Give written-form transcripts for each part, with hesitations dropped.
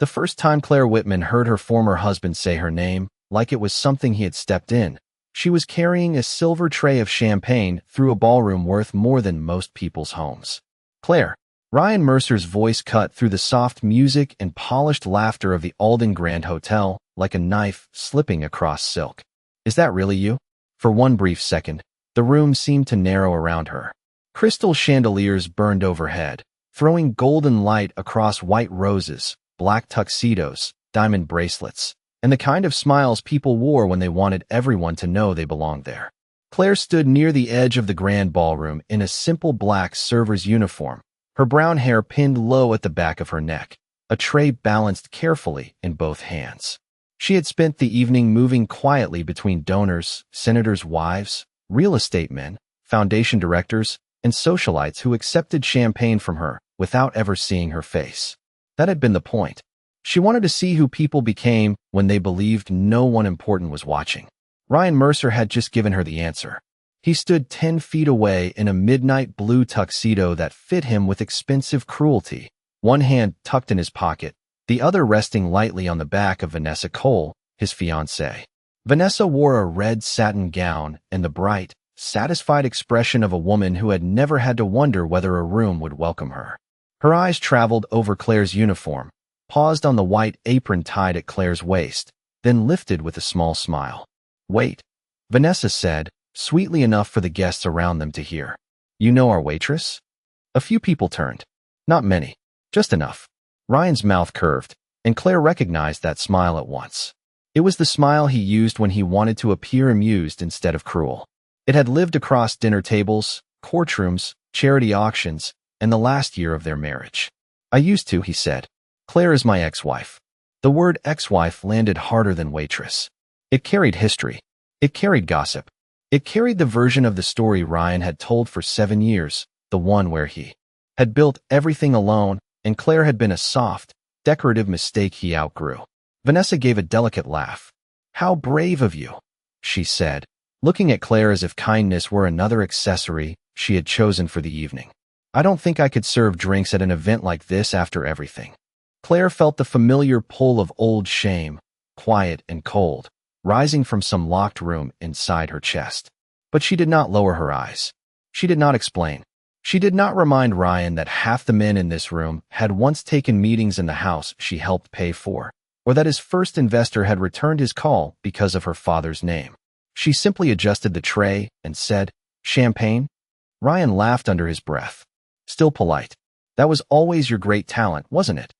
The first time Claire Whitman heard her former husband say her name, like it was something he had stepped in, she was carrying a silver tray of champagne through a ballroom worth more than most people's homes. Claire. Ryan Mercer's voice cut through the soft music and polished laughter of the Alden Grand Hotel like a knife slipping across silk. Is that really you? For one brief second, the room seemed to narrow around her. Crystal chandeliers burned overhead, throwing golden light across white roses, black tuxedos, diamond bracelets, and the kind of smiles people wore when they wanted everyone to know they belonged there. Claire stood near the edge of the grand ballroom in a simple black server's uniform, her brown hair pinned low at the back of her neck, a tray balanced carefully in both hands. She had spent the evening moving quietly between donors, senators' wives, real estate men, foundation directors, and socialites who accepted champagne from her without ever seeing her face. That had been the point. She wanted to see who people became when they believed no one important was watching. Ryan Mercer had just given her the answer. He stood 10 feet away in a midnight blue tuxedo that fit him with expensive cruelty, one hand tucked in his pocket, the other resting lightly on the back of Vanessa Cole, his fiancée. Vanessa wore a red satin gown and the bright, satisfied expression of a woman who had never had to wonder whether a room would welcome her. Her eyes traveled over Claire's uniform, paused on the white apron tied at Claire's waist, then lifted with a small smile. "Wait," Vanessa said, sweetly enough for the guests around them to hear. "You know our waitress?" A few people turned. Not many. Just enough. Ryan's mouth curved, and Claire recognized that smile at once. It was the smile he used when he wanted to appear amused instead of cruel. It had lived across dinner tables, courtrooms, charity auctions, and the last year of their marriage. "I used to," he said. "Claire is my ex-wife." The word ex-wife landed harder than waitress. It carried history. It carried gossip. It carried the version of the story Ryan had told for 7 years, the one where he had built everything alone, and Claire had been a soft, decorative mistake he outgrew. Vanessa gave a delicate laugh. "How brave of you," she said, looking at Claire as if kindness were another accessory she had chosen for the evening. "I don't think I could serve drinks at an event like this after everything." Claire felt the familiar pull of old shame, quiet and cold, rising from some locked room inside her chest. But she did not lower her eyes. She did not explain. She did not remind Ryan that half the men in this room had once taken meetings in the house she helped pay for, or that his first investor had returned his call because of her father's name. She simply adjusted the tray and said, "Champagne?" Ryan laughed under his breath. Still polite. "That was always your great talent, wasn't it?"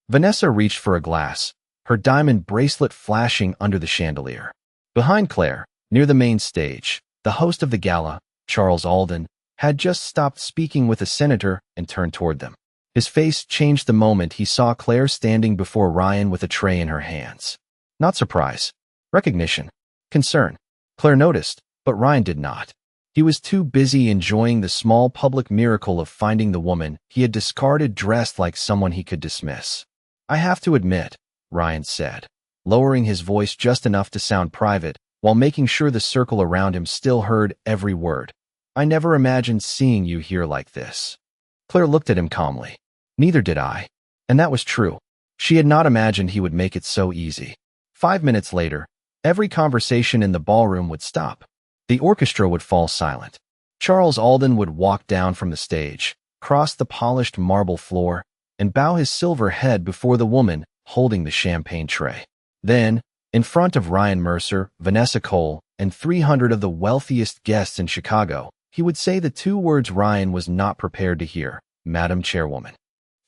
Vanessa reached for a glass, her diamond bracelet flashing under the chandelier. Behind Claire, near the main stage, the host of the gala, Charles Alden, had just stopped speaking with a senator and turned toward them. His face changed the moment he saw Claire standing before Ryan with a tray in her hands. Not surprise. Recognition. Concern. Claire noticed, but Ryan did not. He was too busy enjoying the small public miracle of finding the woman he had discarded dressed like someone he could dismiss. "I have to admit," Ryan said, lowering his voice just enough to sound private while making sure the circle around him still heard every word. "I never imagined seeing you here like this." Claire looked at him calmly. "Neither did I." And that was true. She had not imagined he would make it so easy. 5 minutes later, every conversation in the ballroom would stop. The orchestra would fall silent. Charles Alden would walk down from the stage, cross the polished marble floor, and bow his silver head before the woman holding the champagne tray. Then, in front of Ryan Mercer, Vanessa Cole, and 300 of the wealthiest guests in Chicago, he would say the 2 words Ryan was not prepared to hear, "Madam Chairwoman."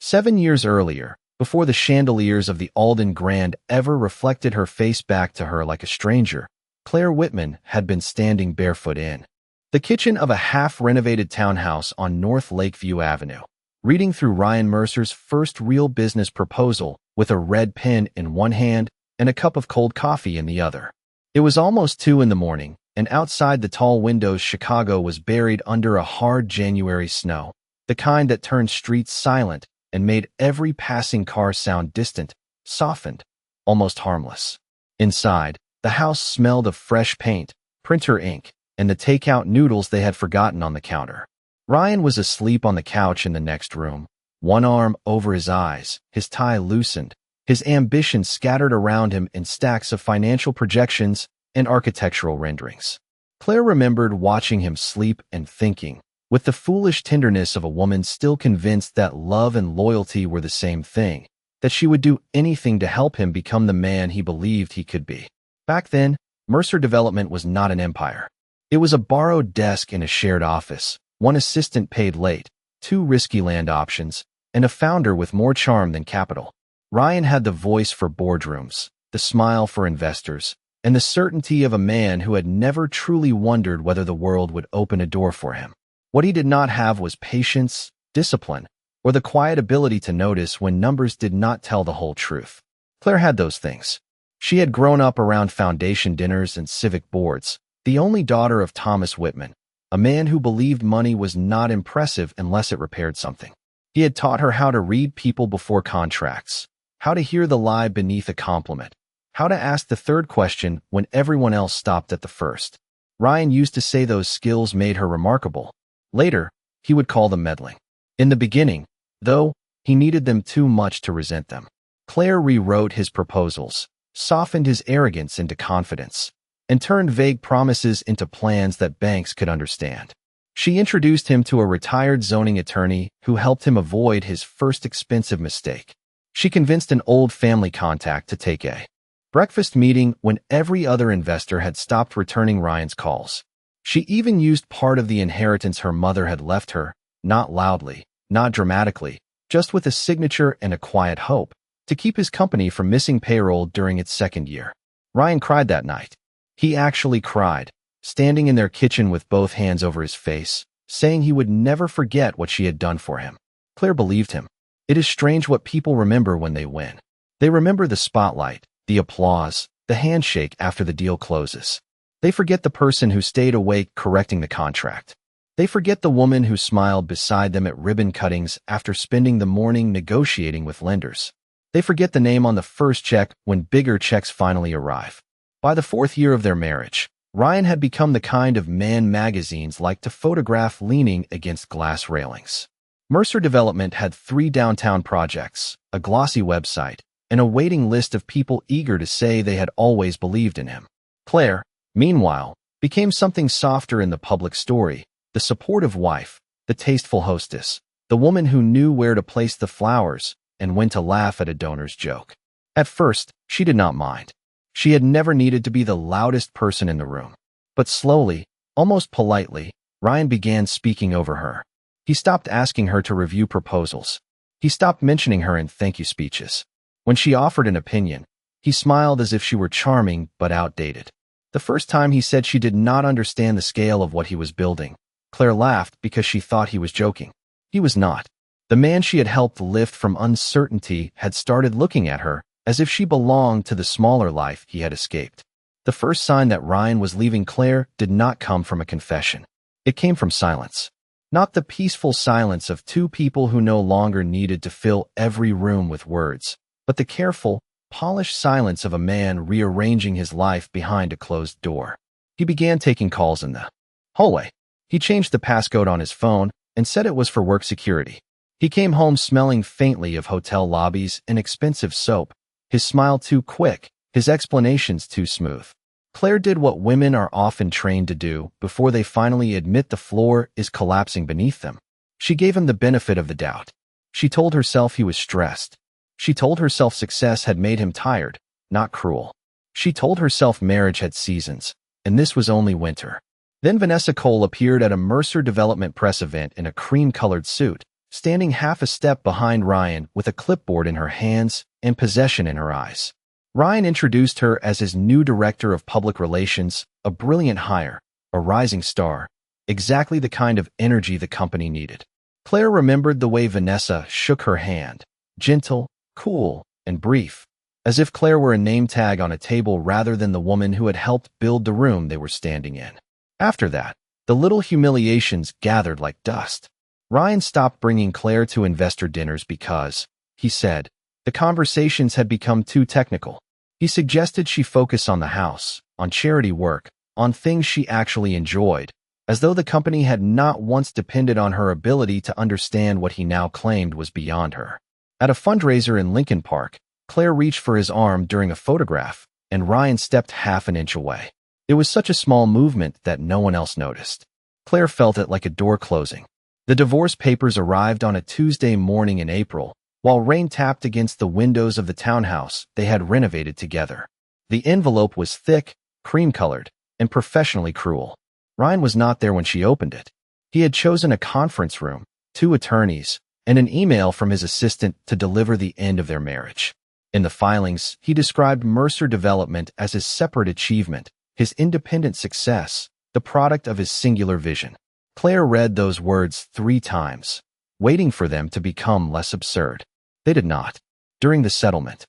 7 years earlier, before the chandeliers of the Alden Grand ever reflected her face back to her like a stranger, Claire Whitman had been standing barefoot in the kitchen of a half-renovated townhouse on North Lakeview Avenue, reading through Ryan Mercer's first real business proposal with a red pen in one hand and a cup of cold coffee in the other. It was almost 2 in the morning, and outside the tall windows Chicago was buried under a hard January snow, the kind that turned streets silent and made every passing car sound distant, softened, almost harmless. Inside, the house smelled of fresh paint, printer ink, and the takeout noodles they had forgotten on the counter. Ryan was asleep on the couch in the next room, one arm over his eyes, his tie loosened, his ambitions scattered around him in stacks of financial projections and architectural renderings. Claire remembered watching him sleep and thinking, with the foolish tenderness of a woman still convinced that love and loyalty were the same thing, that she would do anything to help him become the man he believed he could be. Back then, Mercer Development was not an empire. It was a borrowed desk in a shared office, one assistant paid late, 2 risky land options, and a founder with more charm than capital. Ryan had the voice for boardrooms, the smile for investors, and the certainty of a man who had never truly wondered whether the world would open a door for him. What he did not have was patience, discipline, or the quiet ability to notice when numbers did not tell the whole truth. Claire had those things. She had grown up around foundation dinners and civic boards, the only daughter of Thomas Whitman, a man who believed money was not impressive unless it repaired something. He had taught her how to read people before contracts, how to hear the lie beneath a compliment, how to ask the third question when everyone else stopped at the first. Ryan used to say those skills made her remarkable. Later, he would call them meddling. In the beginning, though, he needed them too much to resent them. Claire rewrote his proposals, softened his arrogance into confidence, and turned vague promises into plans that banks could understand. She introduced him to a retired zoning attorney who helped him avoid his first expensive mistake. She convinced an old family contact to take a breakfast meeting when every other investor had stopped returning Ryan's calls. She even used part of the inheritance her mother had left her, not loudly, not dramatically, just with a signature and a quiet hope, to keep his company from missing payroll during its second year. Ryan cried that night. He actually cried, standing in their kitchen with both hands over his face, saying he would never forget what she had done for him. Claire believed him. It is strange what people remember when they win. They remember the spotlight, the applause, the handshake after the deal closes. They forget the person who stayed awake correcting the contract. They forget the woman who smiled beside them at ribbon cuttings after spending the morning negotiating with lenders. They forget the name on the first check when bigger checks finally arrive. By the 4th year of their marriage, Ryan had become the kind of man magazines like to photograph leaning against glass railings. Mercer Development had 3 downtown projects, a glossy website, and a waiting list of people eager to say they had always believed in him. Claire, meanwhile, became something softer in the public story, the supportive wife, the tasteful hostess, the woman who knew where to place the flowers and when to laugh at a donor's joke. At first, she did not mind. She had never needed to be the loudest person in the room. But slowly, almost politely, Ryan began speaking over her. He stopped asking her to review proposals. He stopped mentioning her in thank you speeches. When she offered an opinion, he smiled as if she were charming but outdated. The first time he said she did not understand the scale of what he was building, Claire laughed because she thought he was joking. He was not. The man she had helped lift from uncertainty had started looking at her as if she belonged to the smaller life he had escaped. The first sign that Ryan was leaving Claire did not come from a confession. It came from silence. Not the peaceful silence of 2 people who no longer needed to fill every room with words, but the careful, polished silence of a man rearranging his life behind a closed door. He began taking calls in the hallway. He changed the passcode on his phone and said it was for work security. He came home smelling faintly of hotel lobbies and expensive soap, his smile too quick, his explanations too smooth. Claire did what women are often trained to do before they finally admit the floor is collapsing beneath them. She gave him the benefit of the doubt. She told herself he was stressed. She told herself success had made him tired, not cruel. She told herself marriage had seasons, and this was only winter. Then Vanessa Cole appeared at a Mercer Development press event in a cream-colored suit, standing half a step behind Ryan with a clipboard in her hands and possession in her eyes. Ryan introduced her as his new director of public relations, a brilliant hire, a rising star, exactly the kind of energy the company needed. Claire remembered the way Vanessa shook her hand, gentle, cool, and brief, as if Claire were a name tag on a table rather than the woman who had helped build the room they were standing in. After that, the little humiliations gathered like dust. Ryan stopped bringing Claire to investor dinners because, he said, the conversations had become too technical. He suggested she focus on the house, on charity work, on things she actually enjoyed, as though the company had not once depended on her ability to understand what he now claimed was beyond her. At a fundraiser in Lincoln Park, Claire reached for his arm during a photograph, and Ryan stepped half an inch away. It was such a small movement that no one else noticed. Claire felt it like a door closing. The divorce papers arrived on a Tuesday morning in April, while rain tapped against the windows of the townhouse they had renovated together. The envelope was thick, cream-colored, and professionally cruel. Ryan was not there when she opened it. He had chosen a conference room, 2 attorneys, and an email from his assistant to deliver the end of their marriage. In the filings, he described Mercer Development as his separate achievement, his independent success, the product of his singular vision. Claire read those words 3 times, waiting for them to become less absurd. They did not. During the settlement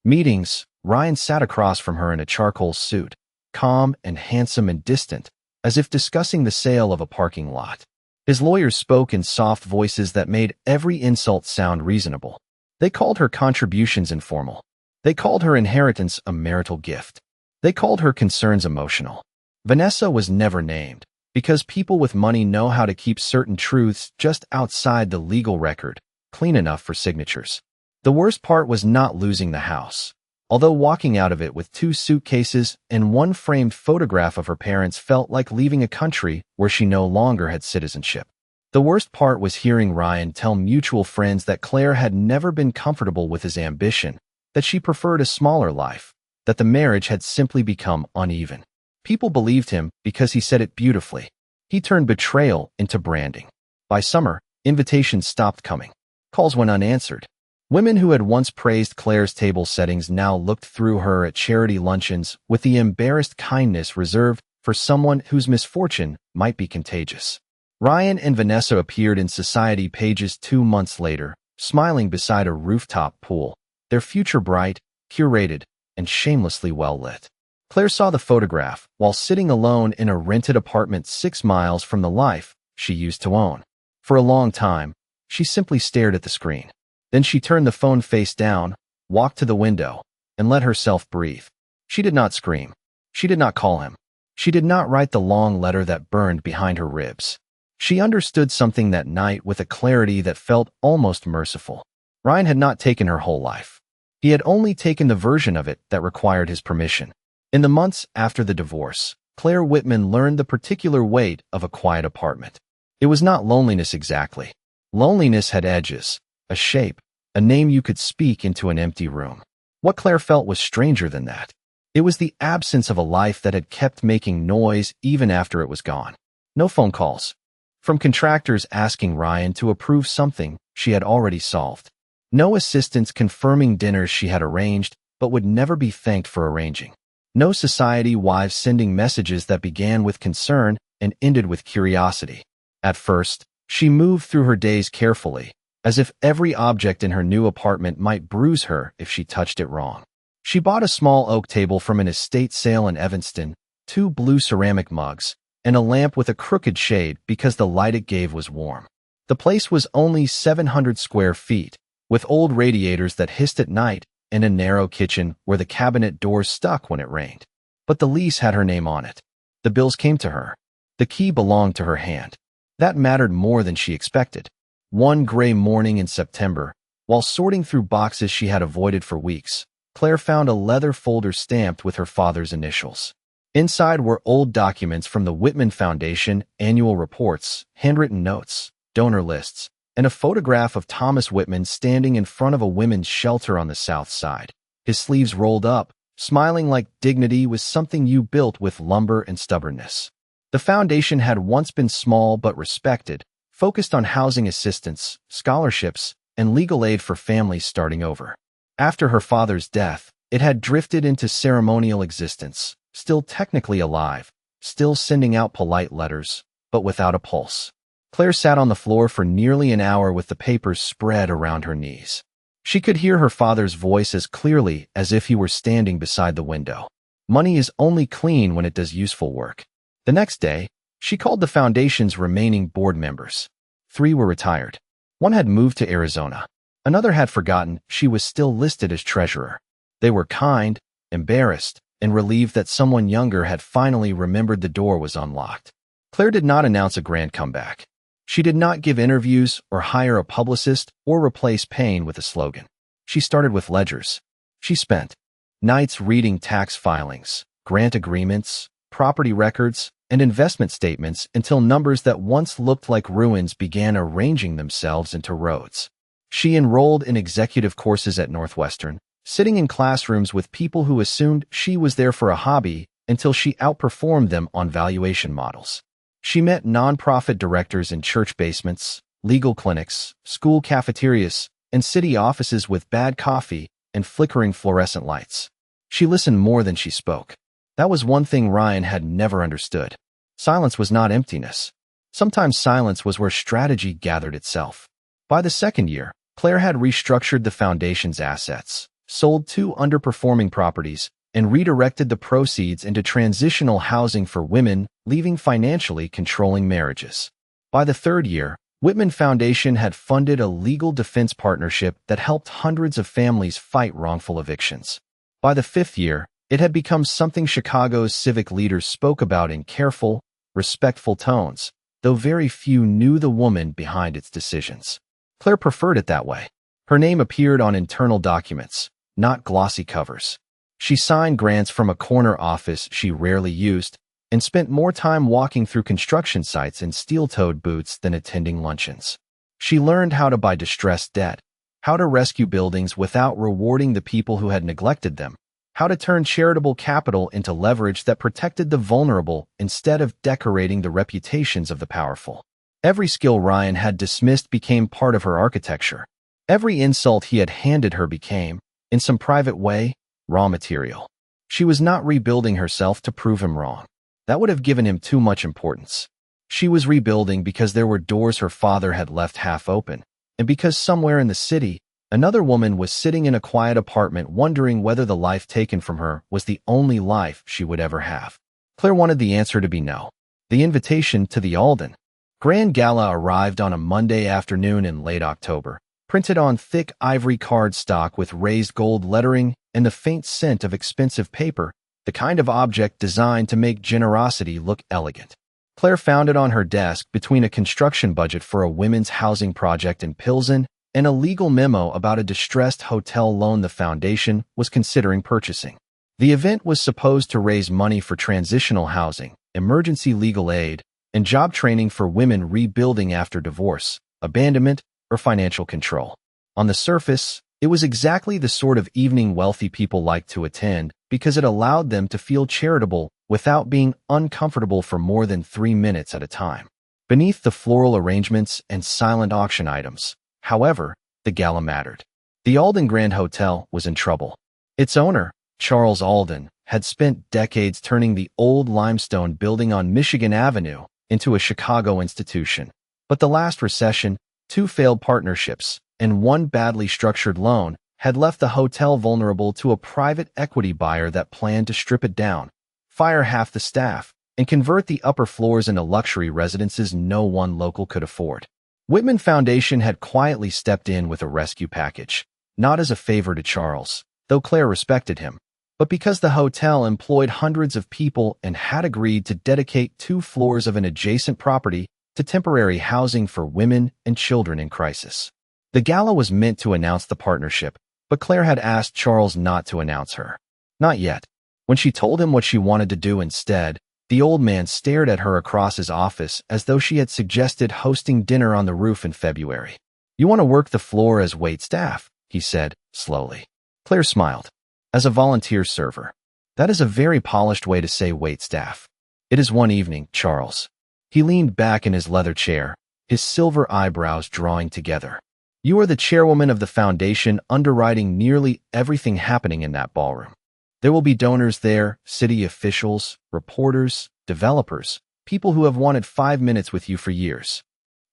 meetings, Ryan sat across from her in a charcoal suit, calm and handsome and distant, as if discussing the sale of a parking lot. His lawyers spoke in soft voices that made every insult sound reasonable. They called her contributions informal. They called her inheritance a marital gift. They called her concerns emotional. Vanessa was never named, because people with money know how to keep certain truths just outside the legal record, clean enough for signatures. The worst part was not losing the house. Although walking out of it with 2 suitcases and 1 framed photograph of her parents felt like leaving a country where she no longer had citizenship. The worst part was hearing Ryan tell mutual friends that Claire had never been comfortable with his ambition, that she preferred a smaller life, that the marriage had simply become uneven. People believed him because he said it beautifully. He turned betrayal into branding. By summer, invitations stopped coming. Calls went unanswered. Women who had once praised Claire's table settings now looked through her at charity luncheons with the embarrassed kindness reserved for someone whose misfortune might be contagious. Ryan and Vanessa appeared in Society pages 2 months later, smiling beside a rooftop pool, their future bright, curated, and shamelessly well lit. Claire saw the photograph while sitting alone in a rented apartment 6 miles from the life she used to own. For a long time, she simply stared at the screen. Then she turned the phone face down, walked to the window, and let herself breathe. She did not scream. She did not call him. She did not write the long letter that burned behind her ribs. She understood something that night with a clarity that felt almost merciful. Ryan had not taken her whole life. He had only taken the version of it that required his permission. In the months after the divorce, Claire Whitman learned the particular weight of a quiet apartment. It was not loneliness exactly. Loneliness had edges, a shape, a name you could speak into an empty room. What Claire felt was stranger than that. It was the absence of a life that had kept making noise even after it was gone. No phone calls from contractors asking Ryan to approve something she had already solved. No assistants confirming dinners she had arranged but would never be thanked for arranging. No society wives sending messages that began with concern and ended with curiosity. At first, she moved through her days carefully, as if every object in her new apartment might bruise her if she touched it wrong. She bought a small oak table from an estate sale in Evanston, 2 blue ceramic mugs, and a lamp with a crooked shade because the light it gave was warm. The place was only 700 square feet, with old radiators that hissed at night and a narrow kitchen where the cabinet doors stuck when it rained. But the lease had her name on it. The bills came to her. The key belonged to her hand. That mattered more than she expected. One gray morning in September, while sorting through boxes she had avoided for weeks, Claire found a leather folder stamped with her father's initials. Inside were old documents from the Whitman Foundation, annual reports, handwritten notes, donor lists, and a photograph of Thomas Whitman standing in front of a women's shelter on the south side, his sleeves rolled up, smiling like dignity was something you built with lumber and stubbornness. The foundation had once been small but respected, focused on housing assistance, scholarships, and legal aid for families starting over. After her father's death, it had drifted into ceremonial existence, still technically alive, still sending out polite letters, but without a pulse. Claire sat on the floor for nearly an hour with the papers spread around her knees. She could hear her father's voice as clearly as if he were standing beside the window. Money is only clean when it does useful work. The next day, she called the foundation's remaining board members. 3 were retired. 1 had moved to Arizona. Another had forgotten she was still listed as treasurer. They were kind, embarrassed, and relieved that someone younger had finally remembered the door was unlocked. Claire did not announce a grand comeback. She did not give interviews or hire a publicist or replace pain with a slogan. She started with ledgers. She spent nights reading tax filings, grant agreements, property records, and investment statements until numbers that once looked like ruins began arranging themselves into roads. She enrolled in executive courses at Northwestern, sitting in classrooms with people who assumed she was there for a hobby until she outperformed them on valuation models. She met nonprofit directors in church basements, legal clinics, school cafeterias, and city offices with bad coffee and flickering fluorescent lights. She listened more than she spoke. That was one thing Ryan had never understood. Silence was not emptiness. Sometimes silence was where strategy gathered itself. By the second year, Claire had restructured the foundation's assets, sold 2 underperforming properties, and redirected the proceeds into transitional housing for women, leaving financially controlling marriages. By the third year, Whitman Foundation had funded a legal defense partnership that helped hundreds of families fight wrongful evictions. By the 5th year, it had become something Chicago's civic leaders spoke about in careful, respectful tones, though very few knew the woman behind its decisions. Claire preferred it that way. Her name appeared on internal documents, not glossy covers. She signed grants from a corner office she rarely used and spent more time walking through construction sites in steel-toed boots than attending luncheons. She learned how to buy distressed debt, how to rescue buildings without rewarding the people who had neglected them, how to turn charitable capital into leverage that protected the vulnerable instead of decorating the reputations of the powerful. Every skill Ryan had dismissed became part of her architecture. Every insult he had handed her became, in some private way, raw material. She was not rebuilding herself to prove him wrong. That would have given him too much importance. She was rebuilding because there were doors her father had left half open, and because somewhere in the city, another woman was sitting in a quiet apartment wondering whether the life taken from her was the only life she would ever have. Claire wanted the answer to be no. The invitation to the Alden Grand Gala arrived on a Monday afternoon in late October, printed on thick ivory cardstock with raised gold lettering and the faint scent of expensive paper, the kind of object designed to make generosity look elegant. Claire found it on her desk between a construction budget for a women's housing project in Pilsen and a legal memo about a distressed hotel loan the foundation was considering purchasing. The event was supposed to raise money for transitional housing, emergency legal aid, and job training for women rebuilding after divorce, abandonment, or financial control. On the surface, it was exactly the sort of evening wealthy people liked to attend because it allowed them to feel charitable without being uncomfortable for more than 3 minutes at a time. Beneath the floral arrangements and silent auction items, however, the gala mattered. The Alden Grand Hotel was in trouble. Its owner, Charles Alden, had spent decades turning the old limestone building on Michigan Avenue into a Chicago institution. But the last recession, 2 failed partnerships, and 1 badly structured loan had left the hotel vulnerable to a private equity buyer that planned to strip it down, fire half the staff, and convert the upper floors into luxury residences no one local could afford. Whitman Foundation had quietly stepped in with a rescue package, not as a favor to Charles, though Claire respected him, but because the hotel employed hundreds of people and had agreed to dedicate 2 floors of an adjacent property to temporary housing for women and children in crisis. The gala was meant to announce the partnership, but Claire had asked Charles not to announce her. Not yet. When she told him what she wanted to do instead, the old man stared at her across his office as though she had suggested hosting dinner on the roof in February. "You want to work the floor as wait staff," he said, slowly. Claire smiled. "As a volunteer server." "That is a very polished way to say wait staff." "It is one evening, Charles." He leaned back in his leather chair, his silver eyebrows drawing together. "You are the chairwoman of the foundation, underwriting nearly everything happening in that ballroom. There will be donors there, city officials, reporters, developers, people who have wanted 5 minutes with you for years."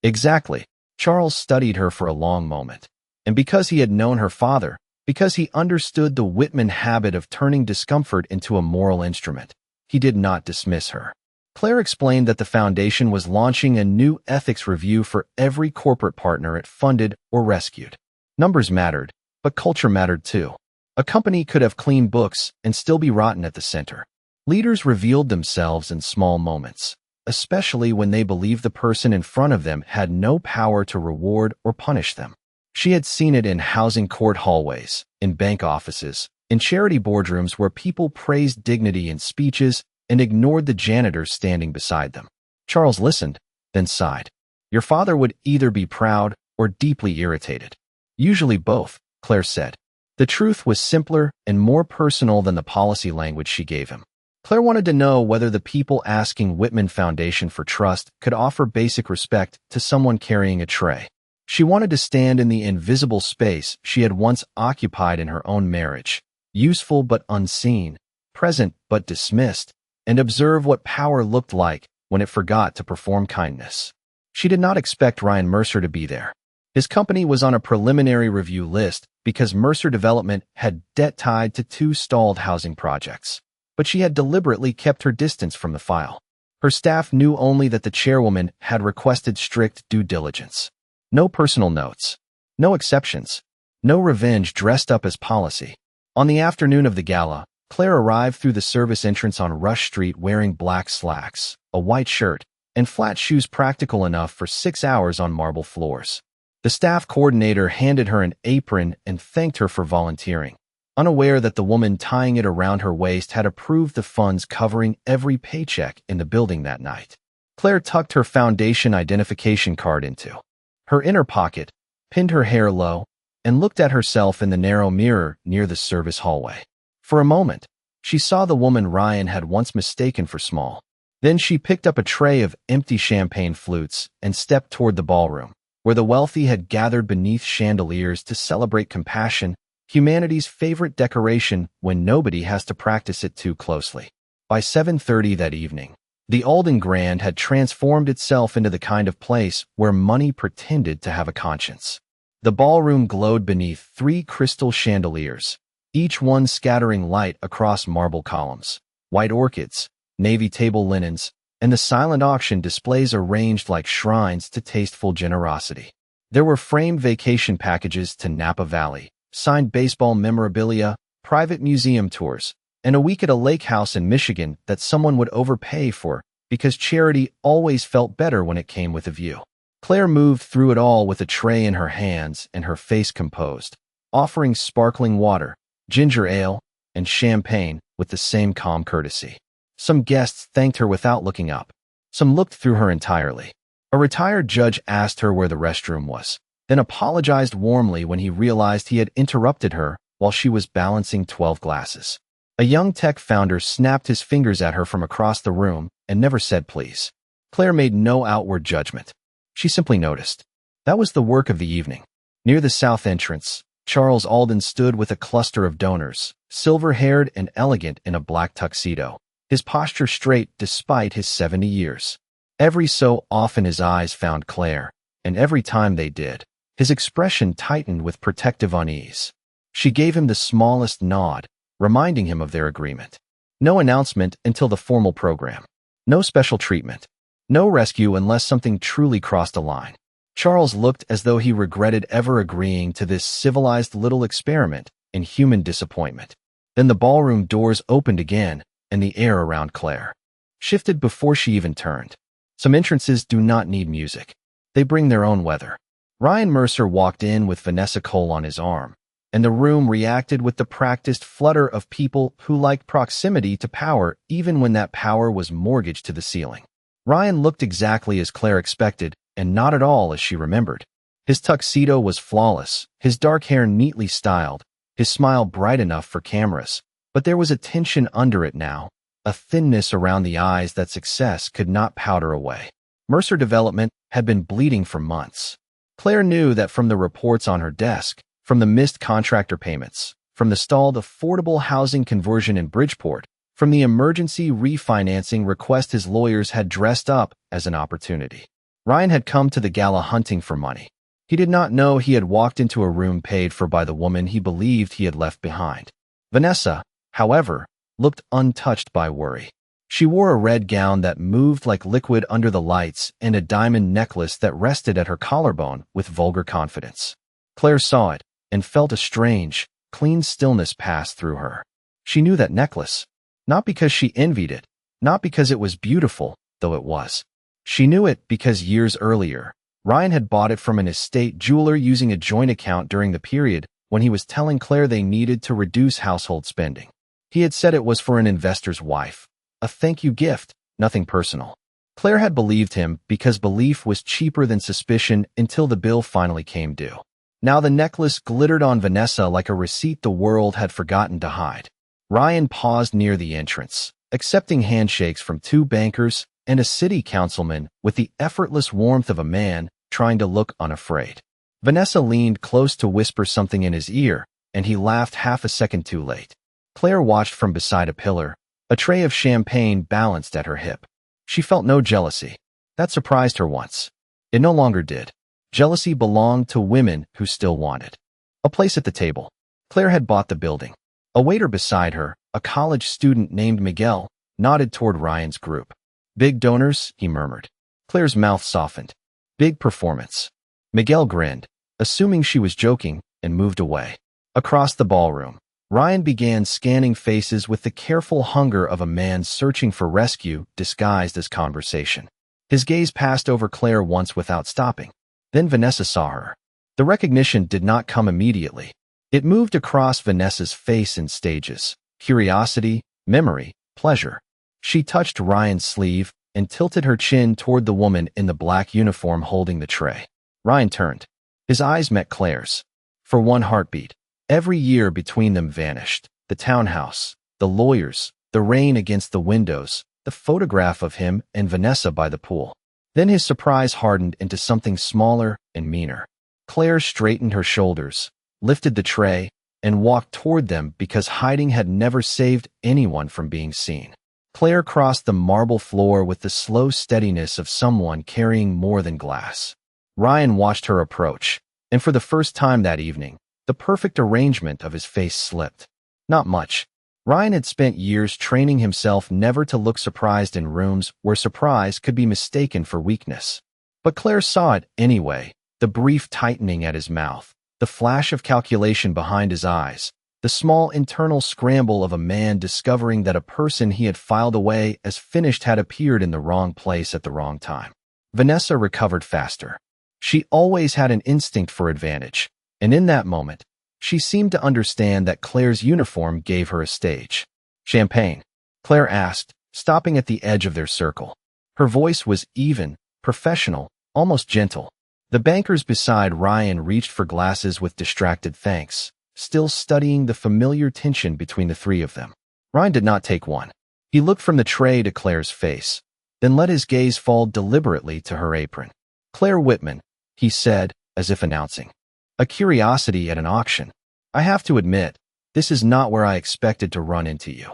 "Exactly." Charles studied her for a long moment. And because he had known her father, because he understood the Whitman habit of turning discomfort into a moral instrument, he did not dismiss her. Claire explained that the foundation was launching a new ethics review for every corporate partner it funded or rescued. Numbers mattered, but culture mattered too. A company could have clean books and still be rotten at the center. Leaders revealed themselves in small moments, especially when they believed the person in front of them had no power to reward or punish them. She had seen it in housing court hallways, in bank offices, In charity boardrooms where people praised dignity in speeches and ignored the janitors standing beside them. Charles listened, then sighed. Your father would either be proud or deeply irritated. Usually both, Claire said. The truth was simpler and more personal than the policy language she gave him. Claire wanted to know whether the people asking Whitman Foundation for trust could offer basic respect to someone carrying a tray. She wanted to stand in the invisible space she had once occupied in her own marriage, useful but unseen, present but dismissed, and observe what power looked like when it forgot to perform kindness. She did not expect Ryan Mercer to be there. His company was on a preliminary review list because Mercer Development had debt tied to 2 stalled housing projects. But she had deliberately kept her distance from the file. Her staff knew only that the chairwoman had requested strict due diligence. No personal notes. No exceptions. No revenge dressed up as policy. On the afternoon of the gala, Claire arrived through the service entrance on Rush Street wearing black slacks, a white shirt, and flat shoes practical enough for 6 hours on marble floors. The staff coordinator handed her an apron and thanked her for volunteering, unaware that the woman tying it around her waist had approved the funds covering every paycheck in the building that night. Claire tucked her foundation identification card into her inner pocket, pinned her hair low, and looked at herself in the narrow mirror near the service hallway. For a moment, she saw the woman Ryan had once mistaken for small. Then she picked up a tray of empty champagne flutes and stepped toward the ballroom, where the wealthy had gathered beneath chandeliers to celebrate compassion, humanity's favorite decoration when nobody has to practice it too closely. By 7:30 that evening, the Alden Grand had transformed itself into the kind of place where money pretended to have a conscience. The ballroom glowed beneath 3 crystal chandeliers, each one scattering light across marble columns, white orchids, navy table linens, and the silent auction displays arranged like shrines to tasteful generosity. There were framed vacation packages to Napa Valley, signed baseball memorabilia, private museum tours, and a week at a lake house in Michigan that someone would overpay for because charity always felt better when it came with a view. Claire moved through it all with a tray in her hands and her face composed, offering sparkling water, ginger ale, and champagne with the same calm courtesy. Some guests thanked her without looking up. Some looked through her entirely. A retired judge asked her where the restroom was, then apologized warmly when he realized he had interrupted her while she was balancing 12 glasses. A young tech founder snapped his fingers at her from across the room and never said please. Claire made no outward judgment. She simply noticed. That was the work of the evening. Near the south entrance, Charles Alden stood with a cluster of donors, silver-haired and elegant in a black tuxedo, his posture straight despite his 70 years. Every so often his eyes found Claire, and every time they did, his expression tightened with protective unease. She gave him the smallest nod, reminding him of their agreement. No announcement until the formal program. No special treatment. No rescue unless something truly crossed a line. Charles looked as though he regretted ever agreeing to this civilized little experiment in human disappointment. Then the ballroom doors opened again, and the air around Claire shifted before she even turned. Some entrances do not need music. They bring their own weather. Ryan Mercer walked in with Vanessa Cole on his arm, and the room reacted with the practiced flutter of people who liked proximity to power even when that power was mortgaged to the ceiling. Ryan looked exactly as Claire expected, and not at all as she remembered. His tuxedo was flawless, his dark hair neatly styled, his smile bright enough for cameras, but there was a tension under it now, a thinness around the eyes that success could not powder away. Mercer Development had been bleeding for months. Claire knew that from the reports on her desk, from the missed contractor payments, from the stalled affordable housing conversion in Bridgeport, from the emergency refinancing request his lawyers had dressed up as an opportunity. Ryan had come to the gala hunting for money. He did not know he had walked into a room paid for by the woman he believed he had left behind. Vanessa, however, looked untouched by worry. She wore a red gown that moved like liquid under the lights and a diamond necklace that rested at her collarbone with vulgar confidence. Claire saw it and felt a strange, clean stillness pass through her. She knew that necklace, not because she envied it, not because it was beautiful, though it was. She knew it because years earlier, Ryan had bought it from an estate jeweler using a joint account during the period when he was telling Claire they needed to reduce household spending. He had said it was for an investor's wife. A thank you gift, nothing personal. Claire had believed him because belief was cheaper than suspicion until the bill finally came due. Now the necklace glittered on Vanessa like a receipt the world had forgotten to hide. Ryan paused near the entrance, accepting handshakes from 2 bankers and a city councilman with the effortless warmth of a man trying to look unafraid. Vanessa leaned close to whisper something in his ear, and he laughed half a second too late. Claire watched from beside a pillar, a tray of champagne balanced at her hip. She felt no jealousy. That surprised her once. It no longer did. Jealousy belonged to women who still wanted a place at the table. Claire had bought the building. A waiter beside her, a college student named Miguel, nodded toward Ryan's group. Big donors, he murmured. Claire's mouth softened. Big performance. Miguel grinned, assuming she was joking, and moved away. Across the ballroom, Ryan began scanning faces with the careful hunger of a man searching for rescue disguised as conversation. His gaze passed over Claire once without stopping. Then Vanessa saw her. The recognition did not come immediately. It moved across Vanessa's face in stages: curiosity, memory, pleasure. She touched Ryan's sleeve and tilted her chin toward the woman in the black uniform holding the tray. Ryan turned. His eyes met Claire's. For one heartbeat, every year between them vanished. The townhouse, the lawyers, the rain against the windows, the photograph of him and Vanessa by the pool. Then his surprise hardened into something smaller and meaner. Claire straightened her shoulders, lifted the tray, and walked toward them because hiding had never saved anyone from being seen. Claire crossed the marble floor with the slow steadiness of someone carrying more than glass. Ryan watched her approach, and for the first time that evening, the perfect arrangement of his face slipped. Not much. Ryan had spent years training himself never to look surprised in rooms where surprise could be mistaken for weakness. But Claire saw it anyway, the brief tightening at his mouth, the flash of calculation behind his eyes, the small internal scramble of a man discovering that a person he had filed away as finished had appeared in the wrong place at the wrong time. Vanessa recovered faster. She always had an instinct for advantage, and in that moment, she seemed to understand that Claire's uniform gave her a stage. Champagne? Claire asked, stopping at the edge of their circle. Her voice was even, professional, almost gentle. The bankers beside Ryan reached for glasses with distracted thanks, still studying the familiar tension between the 3 of them. Ryan did not take one. He looked from the tray to Claire's face, then let his gaze fall deliberately to her apron. Claire Whitman, he said, as if announcing. A curiosity at an auction. I have to admit, this is not where I expected to run into you.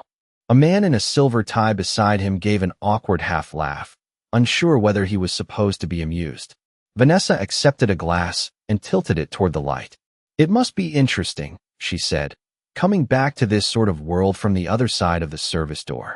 A man in a silver tie beside him gave an awkward half laugh, unsure whether he was supposed to be amused. Vanessa accepted a glass and tilted it toward the light. It must be interesting, she said, coming back to this sort of world from the other side of the service door.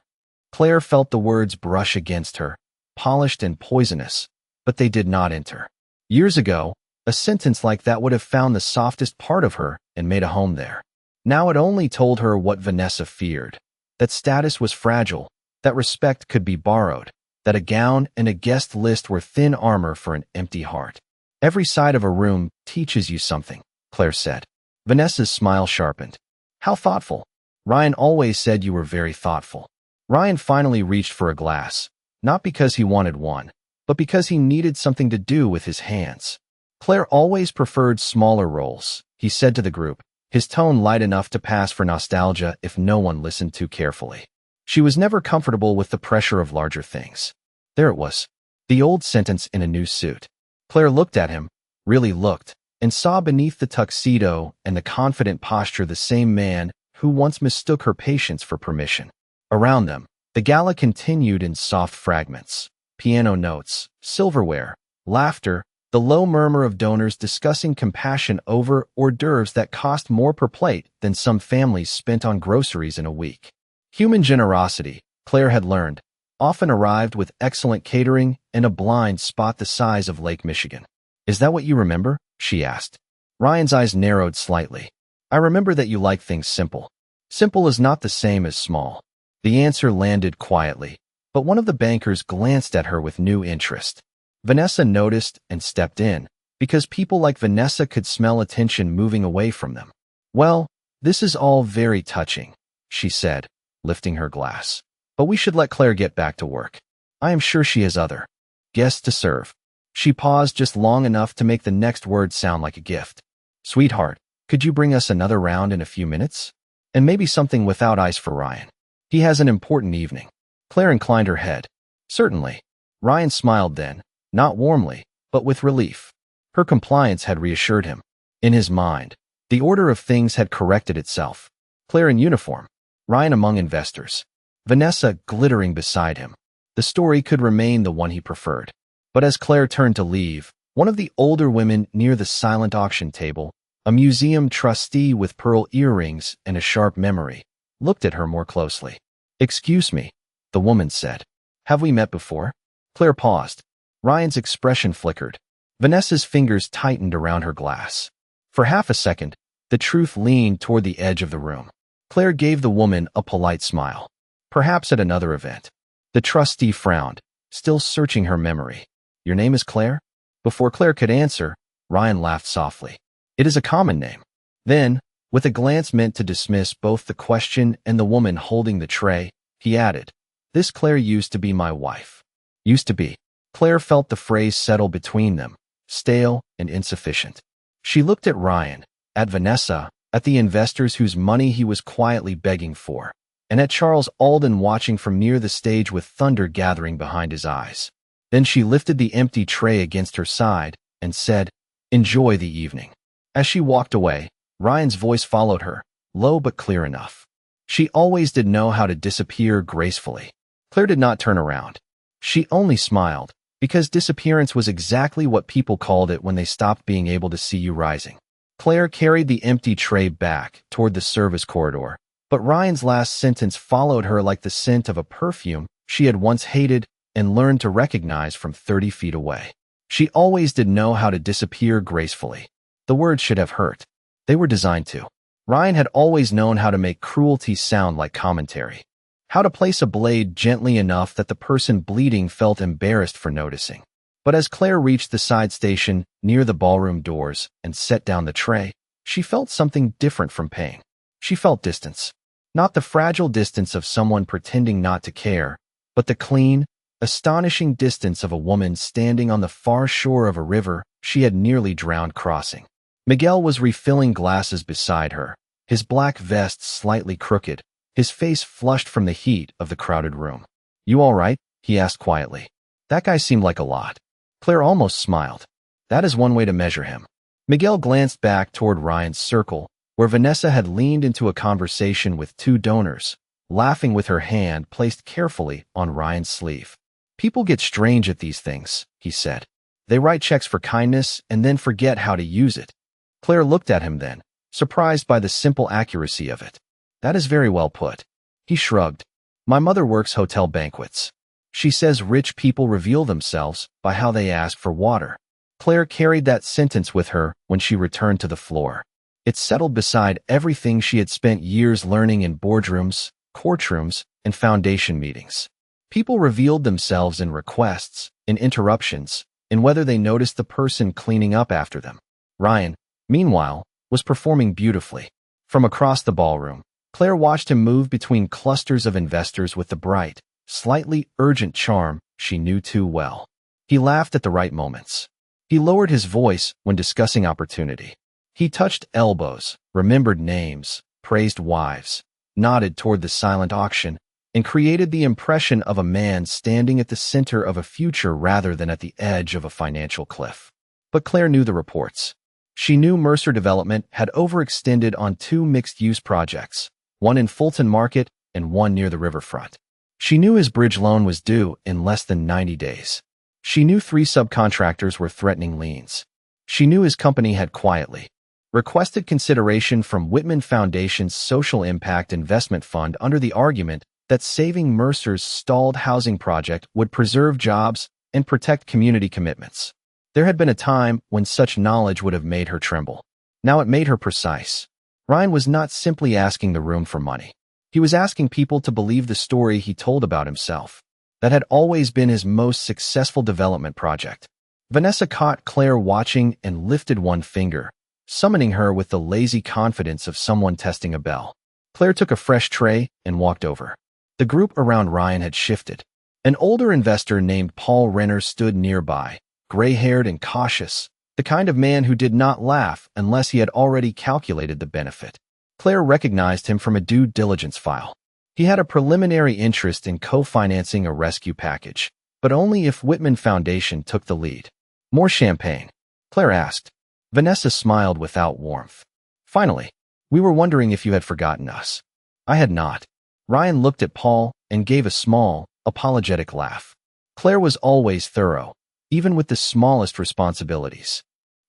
Claire felt the words brush against her, polished and poisonous, but they did not enter. Years ago, a sentence like that would have found the softest part of her and made a home there. Now it only told her what Vanessa feared, that status was fragile, that respect could be borrowed, that a gown and a guest list were thin armor for an empty heart. Every side of a room teaches you something, Claire said. Vanessa's smile sharpened. How thoughtful. Ryan always said you were very thoughtful. Ryan finally reached for a glass, not because he wanted one, but because he needed something to do with his hands. Claire always preferred smaller roles, he said to the group, his tone light enough to pass for nostalgia if no one listened too carefully. She was never comfortable with the pressure of larger things. There it was, the old sentence in a new suit. Claire looked at him, really looked, and saw beneath the tuxedo and the confident posture the same man who once mistook her patience for permission. Around them, the gala continued in soft fragments. Piano notes, silverware, laughter, the low murmur of donors discussing compassion over hors d'oeuvres that cost more per plate than some families spent on groceries in a week. Human generosity, Claire had learned, often arrived with excellent catering and a blind spot the size of Lake Michigan. Is that what you remember? She asked. Ryan's eyes narrowed slightly. I remember that you like things simple. Simple is not the same as small. The answer landed quietly, but one of the bankers glanced at her with new interest. Vanessa noticed and stepped in, because people like Vanessa could smell attention moving away from them. Well, this is all very touching, she said, lifting her glass. But we should let Claire get back to work. I am sure she has other guests to serve. She paused just long enough to make the next word sound like a gift. Sweetheart, could you bring us another round in a few minutes? And maybe something without ice for Ryan. He has an important evening. Claire inclined her head. Certainly. Ryan smiled then, not warmly, but with relief. Her compliance had reassured him. In his mind, the order of things had corrected itself. Claire in uniform, Ryan among investors, Vanessa glittering beside him. The story could remain the one he preferred. But as Claire turned to leave, one of the older women near the silent auction table, a museum trustee with pearl earrings and a sharp memory, looked at her more closely. Excuse me, the woman said. Have we met before? Claire paused. Ryan's expression flickered. Vanessa's fingers tightened around her glass. For half a second, the truth leaned toward the edge of the room. Claire gave the woman a polite smile. Perhaps at another event. The trustee frowned, still searching her memory. Your name is Claire? Before Claire could answer, Ryan laughed softly. It is a common name. Then, with a glance meant to dismiss both the question and the woman holding the tray, he added, This Claire used to be my wife. Used to be. Claire felt the phrase settle between them, stale and insufficient. She looked at Ryan, at Vanessa, at the investors whose money he was quietly begging for, and at Charles Alden watching from near the stage with thunder gathering behind his eyes. Then she lifted the empty tray against her side and said, Enjoy the evening. As she walked away, Ryan's voice followed her, low but clear enough. She always did know how to disappear gracefully. Claire did not turn around. She only smiled, because disappearance was exactly what people called it when they stopped being able to see you rising. Claire carried the empty tray back toward the service corridor, but Ryan's last sentence followed her like the scent of a perfume she had once hated and learned to recognize from 30 feet away. She always did know how to disappear gracefully. The words should have hurt. They were designed to. Ryan had always known how to make cruelty sound like commentary. How to place a blade gently enough that the person bleeding felt embarrassed for noticing. But as Claire reached the side station near the ballroom doors and set down the tray, she felt something different from pain. She felt distance. Not the fragile distance of someone pretending not to care, but the clean, astonishing distance of a woman standing on the far shore of a river she had nearly drowned crossing. Miguel was refilling glasses beside her, his black vest slightly crooked, his face flushed from the heat of the crowded room. You all right? He asked quietly. That guy seemed like a lot. Claire almost smiled. That is one way to measure him. Miguel glanced back toward Ryan's circle, where Vanessa had leaned into a conversation with two donors, laughing with her hand placed carefully on Ryan's sleeve. People get strange at these things, he said. They write checks for kindness and then forget how to use it. Claire looked at him then, surprised by the simple accuracy of it. That is very well put. He shrugged. My mother works hotel banquets. She says rich people reveal themselves by how they ask for water. Claire carried that sentence with her when she returned to the floor. It settled beside everything she had spent years learning in boardrooms, courtrooms, and foundation meetings. People revealed themselves in requests, in interruptions, in whether they noticed the person cleaning up after them. Ryan, meanwhile, was performing beautifully. From across the ballroom, Claire watched him move between clusters of investors with the bright, slightly urgent charm she knew too well. He laughed at the right moments. He lowered his voice when discussing opportunity. He touched elbows, remembered names, praised wives, nodded toward the silent auction, and created the impression of a man standing at the center of a future rather than at the edge of a financial cliff. But Claire knew the reports. She knew Mercer Development had overextended on 2 mixed-use projects, one in Fulton Market and one near the riverfront. She knew his bridge loan was due in less than 90 days. She knew 3 subcontractors were threatening liens. She knew his company had quietly requested consideration from Whitman Foundation's Social Impact Investment Fund under the argument that saving Mercer's stalled housing project would preserve jobs and protect community commitments. There had been a time when such knowledge would have made her tremble. Now it made her precise. Ryan was not simply asking the room for money. He was asking people to believe the story he told about himself. That had always been his most successful development project. Vanessa caught Claire watching and lifted one finger, summoning her with the lazy confidence of someone testing a bell. Claire took a fresh tray and walked over. The group around Ryan had shifted. An older investor named Paul Renner stood nearby, gray-haired and cautious, the kind of man who did not laugh unless he had already calculated the benefit. Claire recognized him from a due diligence file. He had a preliminary interest in co-financing a rescue package, but only if Whitman Foundation took the lead. More champagne? Claire asked. Vanessa smiled without warmth. Finally, we were wondering if you had forgotten us. I had not. Ryan looked at Paul and gave a small, apologetic laugh. Claire was always thorough, even with the smallest responsibilities.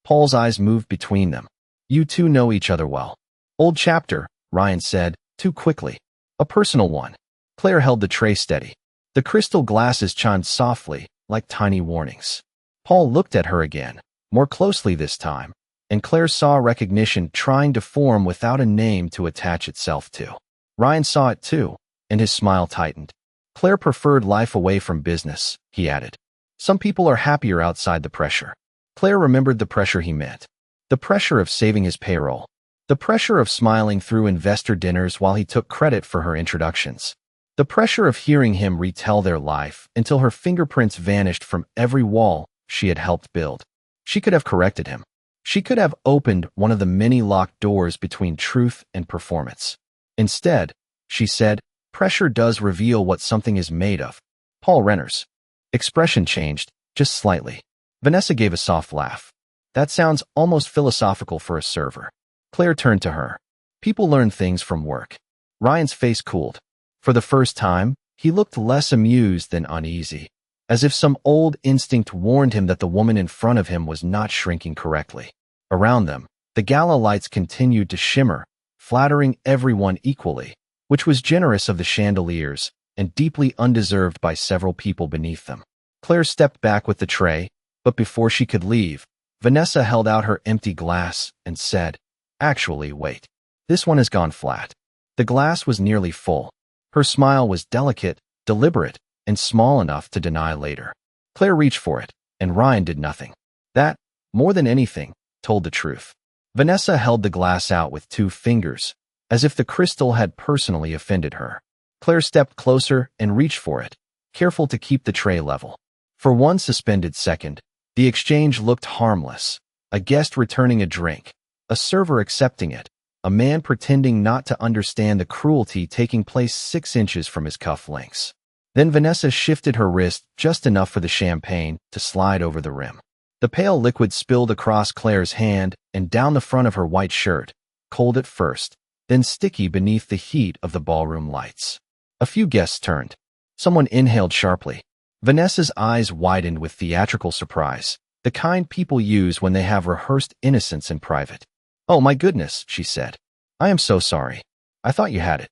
Paul's eyes moved between them. You two know each other well. Old chapter, Ryan said, too quickly. A personal one. Claire held the tray steady. The crystal glasses chimed softly, like tiny warnings. Paul looked at her again, more closely this time, and Claire saw recognition trying to form without a name to attach itself to. Ryan saw it too, and his smile tightened. Claire preferred life away from business, he added. Some people are happier outside the pressure. Claire remembered the pressure he meant. The pressure of saving his payroll. The pressure of smiling through investor dinners while he took credit for her introductions. The pressure of hearing him retell their life until her fingerprints vanished from every wall she had helped build. She could have corrected him. She could have opened one of the many locked doors between truth and performance. Instead, she said, pressure does reveal what something is made of. Paul Renner's expression changed, just slightly. Vanessa gave a soft laugh. That sounds almost philosophical for a server. Claire turned to her. People learn things from work. Ryan's face cooled. For the first time, he looked less amused than uneasy, as if some old instinct warned him that the woman in front of him was not shrinking correctly. Around them, the gala lights continued to shimmer, flattering everyone equally, which was generous of the chandeliers and deeply undeserved by several people beneath them. Claire stepped back with the tray, but before she could leave, Vanessa held out her empty glass and said, Actually, wait. This one has gone flat. The glass was nearly full. Her smile was delicate, deliberate, and small enough to deny later. Claire reached for it, and Ryan did nothing. That, more than anything, told the truth. Vanessa held the glass out with 2 fingers, as if the crystal had personally offended her. Claire stepped closer and reached for it, careful to keep the tray level. For one suspended second, the exchange looked harmless. A guest returning a drink, a server accepting it, a man pretending not to understand the cruelty taking place 6 inches from his cufflinks. Then Vanessa shifted her wrist just enough for the champagne to slide over the rim. The pale liquid spilled across Claire's hand and down the front of her white shirt, cold at first, then sticky beneath the heat of the ballroom lights. A few guests turned. Someone inhaled sharply. Vanessa's eyes widened with theatrical surprise, the kind people use when they have rehearsed innocence in private. Oh my goodness, she said. I am so sorry. I thought you had it.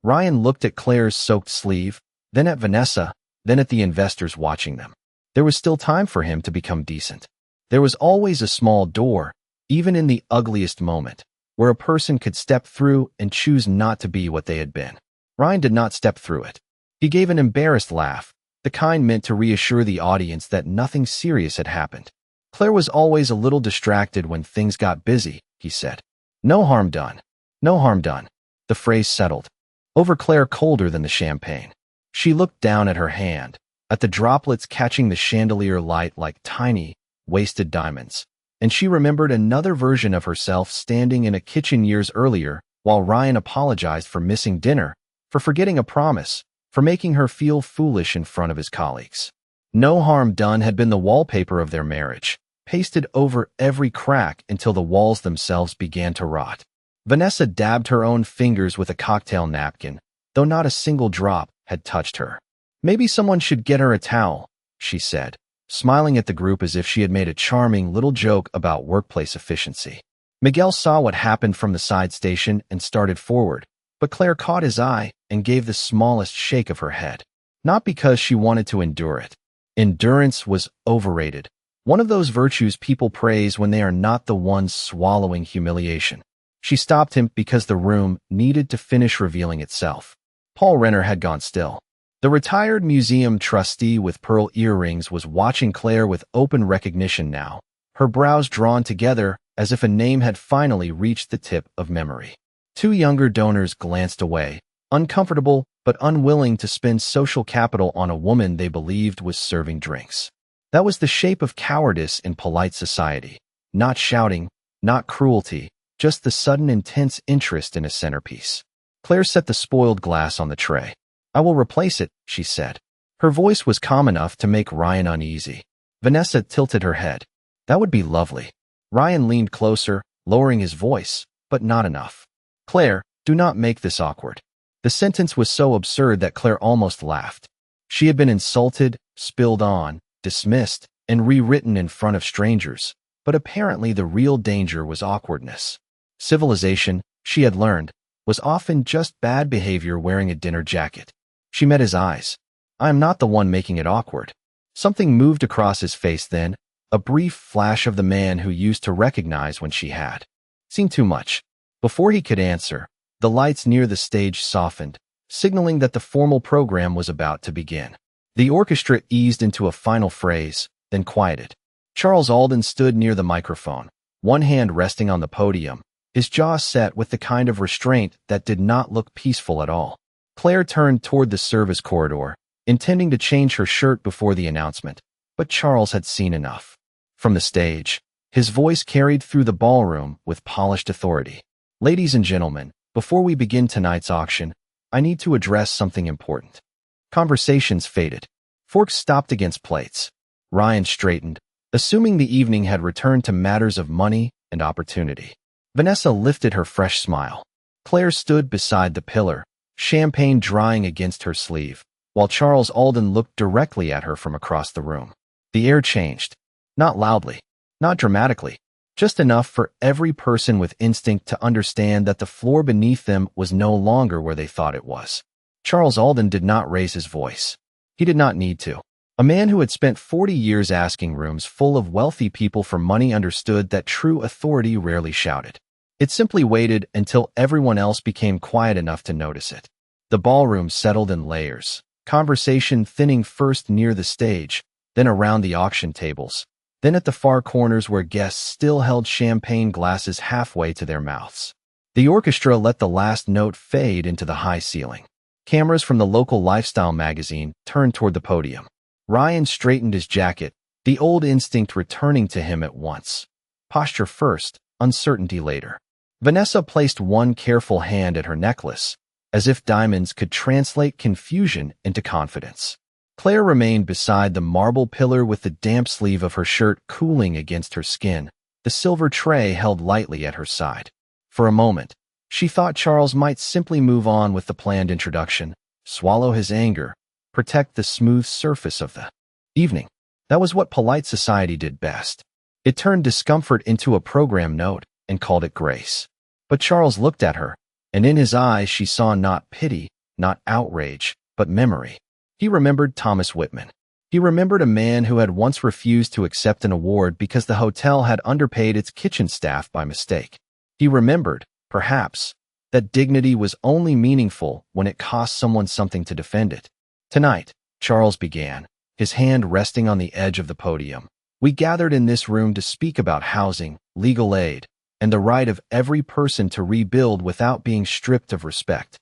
Ryan looked at Claire's soaked sleeve, then at Vanessa, then at the investors watching them. There was still time for him to become decent. There was always a small door, even in the ugliest moment, where a person could step through and choose not to be what they had been. Ryan did not step through it. He gave an embarrassed laugh, the kind meant to reassure the audience that nothing serious had happened. Claire was always a little distracted when things got busy, he said. No harm done. No harm done. The phrase settled. Over Claire colder than the champagne. She looked down at her hand, at the droplets catching the chandelier light like tiny, wasted diamonds, and she remembered another version of herself standing in a kitchen years earlier while Ryan apologized for missing dinner, for forgetting a promise, for making her feel foolish in front of his colleagues. No harm done had been the wallpaper of their marriage, pasted over every crack until the walls themselves began to rot. Vanessa dabbed her own fingers with a cocktail napkin, though not a single drop had touched her. Maybe someone should get her a towel, she said, smiling at the group as if she had made a charming little joke about workplace efficiency. Miguel saw what happened from the side station and started forward, but Claire caught his eye and gave the smallest shake of her head. Not because she wanted to endure it. Endurance was overrated. One of those virtues people praise when they are not the ones swallowing humiliation. She stopped him because the room needed to finish revealing itself. Paul Renner had gone still. The retired museum trustee with pearl earrings was watching Claire with open recognition now, her brows drawn together as if a name had finally reached the tip of memory. Two younger donors glanced away, uncomfortable but unwilling to spend social capital on a woman they believed was serving drinks. That was the shape of cowardice in polite society. Not shouting, not cruelty, just the sudden intense interest in a centerpiece. Claire set the spoiled glass on the tray. "I will replace it," she said. Her voice was calm enough to make Ryan uneasy. Vanessa tilted her head. "That would be lovely." Ryan leaned closer, lowering his voice, but not enough. "Claire, do not make this awkward." The sentence was so absurd that Claire almost laughed. She had been insulted, spilled on, dismissed, and rewritten in front of strangers, but apparently the real danger was awkwardness. Civilization, she had learned, was often just bad behavior wearing a dinner jacket. She met his eyes. "I am not the one making it awkward." Something moved across his face then, a brief flash of the man who used to recognize when she had seen too much. Before he could answer, the lights near the stage softened, signaling that the formal program was about to begin. The orchestra eased into a final phrase, then quieted. Charles Alden stood near the microphone, one hand resting on the podium, his jaw set with the kind of restraint that did not look peaceful at all. Claire turned toward the service corridor, intending to change her shirt before the announcement, but Charles had seen enough. From the stage, his voice carried through the ballroom with polished authority. "Ladies and gentlemen, before we begin tonight's auction, I need to address something important." Conversations faded. Forks stopped against plates. Ryan straightened, assuming the evening had returned to matters of money and opportunity. Vanessa lifted her fresh smile. Claire stood beside the pillar, champagne drying against her sleeve, while Charles Alden looked directly at her from across the room. The air changed. Not loudly, not dramatically, just enough for every person with instinct to understand that the floor beneath them was no longer where they thought it was. Charles Alden did not raise his voice. He did not need to. A man who had spent 40 years asking rooms full of wealthy people for money understood that true authority rarely shouted. It simply waited until everyone else became quiet enough to notice it. The ballroom settled in layers, conversation thinning first near the stage, then around the auction tables, then at the far corners where guests still held champagne glasses halfway to their mouths. The orchestra let the last note fade into the high ceiling. Cameras from the local lifestyle magazine turned toward the podium. Ryan straightened his jacket, the old instinct returning to him at once. Posture first, uncertainty later. Vanessa placed one careful hand at her necklace, as if diamonds could translate confusion into confidence. Claire remained beside the marble pillar with the damp sleeve of her shirt cooling against her skin, the silver tray held lightly at her side. For a moment, she thought Charles might simply move on with the planned introduction, swallow his anger, protect the smooth surface of the evening. That was what polite society did best. It turned discomfort into a program note and called it grace. But Charles looked at her, and in his eyes she saw not pity, not outrage, but memory. He remembered Thomas Whitman. He remembered a man who had once refused to accept an award because the hotel had underpaid its kitchen staff by mistake. He remembered, perhaps, that dignity was only meaningful when it cost someone something to defend it. "Tonight," Charles began, his hand resting on the edge of the podium, "we gathered in this room to speak about housing, legal aid, and the right of every person to rebuild without being stripped of respect."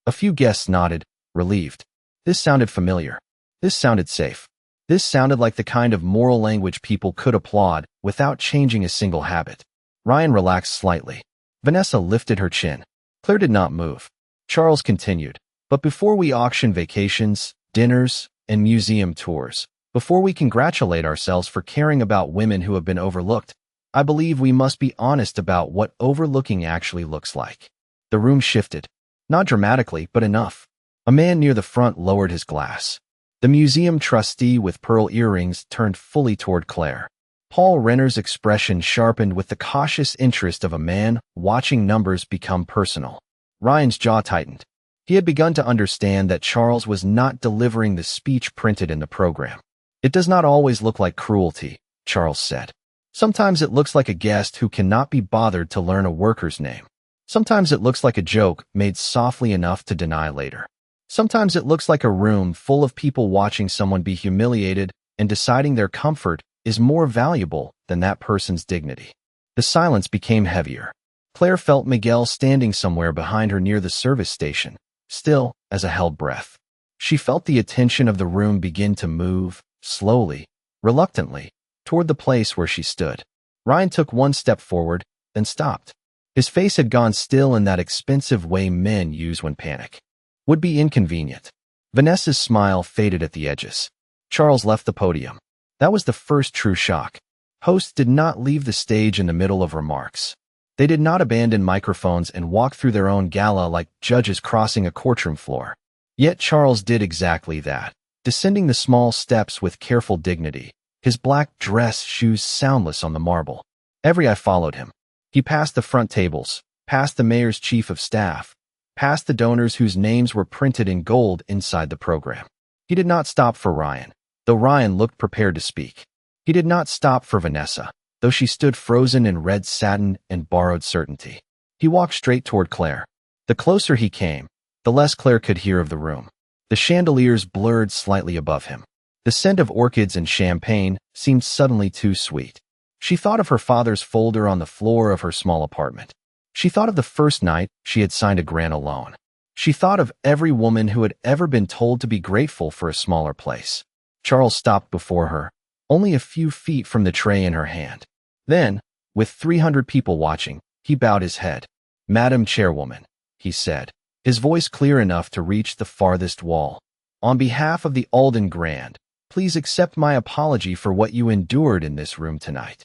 A few guests nodded, relieved. This sounded familiar. This sounded safe. This sounded like the kind of moral language people could applaud without changing a single habit. Ryan relaxed slightly. Vanessa lifted her chin. Claire did not move. Charles continued, "But before we auction vacations, dinners, and museum tours, before we congratulate ourselves for caring about women who have been overlooked, I believe we must be honest about what overlooking actually looks like." The room shifted. Not dramatically, but enough. A man near the front lowered his glass. The museum trustee with pearl earrings turned fully toward Claire. Paul Renner's expression sharpened with the cautious interest of a man watching numbers become personal. Ryan's jaw tightened. He had begun to understand that Charles was not delivering the speech printed in the program. "It does not always look like cruelty," Charles said. "Sometimes it looks like a guest who cannot be bothered to learn a worker's name. Sometimes it looks like a joke made softly enough to deny later. Sometimes it looks like a room full of people watching someone be humiliated and deciding their comfort is more valuable than that person's dignity." The silence became heavier. Claire felt Miguel standing somewhere behind her near the service station, still as a held breath. She felt the attention of the room begin to move, slowly, reluctantly, toward the place where she stood. Ryan took one step forward, then stopped. His face had gone still in that expensive way men use when panic. Would be inconvenient. Vanessa's smile faded at the edges. Charles left the podium. That was the first true shock. Hosts did not leave the stage in the middle of remarks. They did not abandon microphones and walk through their own gala like judges crossing a courtroom floor. Yet Charles did exactly that, descending the small steps with careful dignity, his black dress shoes soundless on the marble. Every eye followed him. He passed the front tables, past the mayor's chief of staff, past the donors whose names were printed in gold inside the program. He did not stop for Ryan, though Ryan looked prepared to speak. He did not stop for Vanessa, though she stood frozen in red satin and borrowed certainty. He walked straight toward Claire. The closer he came, the less Claire could hear of the room. The chandeliers blurred slightly above him. The scent of orchids and champagne seemed suddenly too sweet. She thought of her father's folder on the floor of her small apartment. She thought of the first night she had signed a grant alone. She thought of every woman who had ever been told to be grateful for a smaller place. Charles stopped before her, only a few feet from the tray in her hand. Then, with 300 people watching, he bowed his head. "Madam Chairwoman," he said, his voice clear enough to reach the farthest wall. "On behalf of the Alden Grand, please accept my apology for what you endured in this room tonight."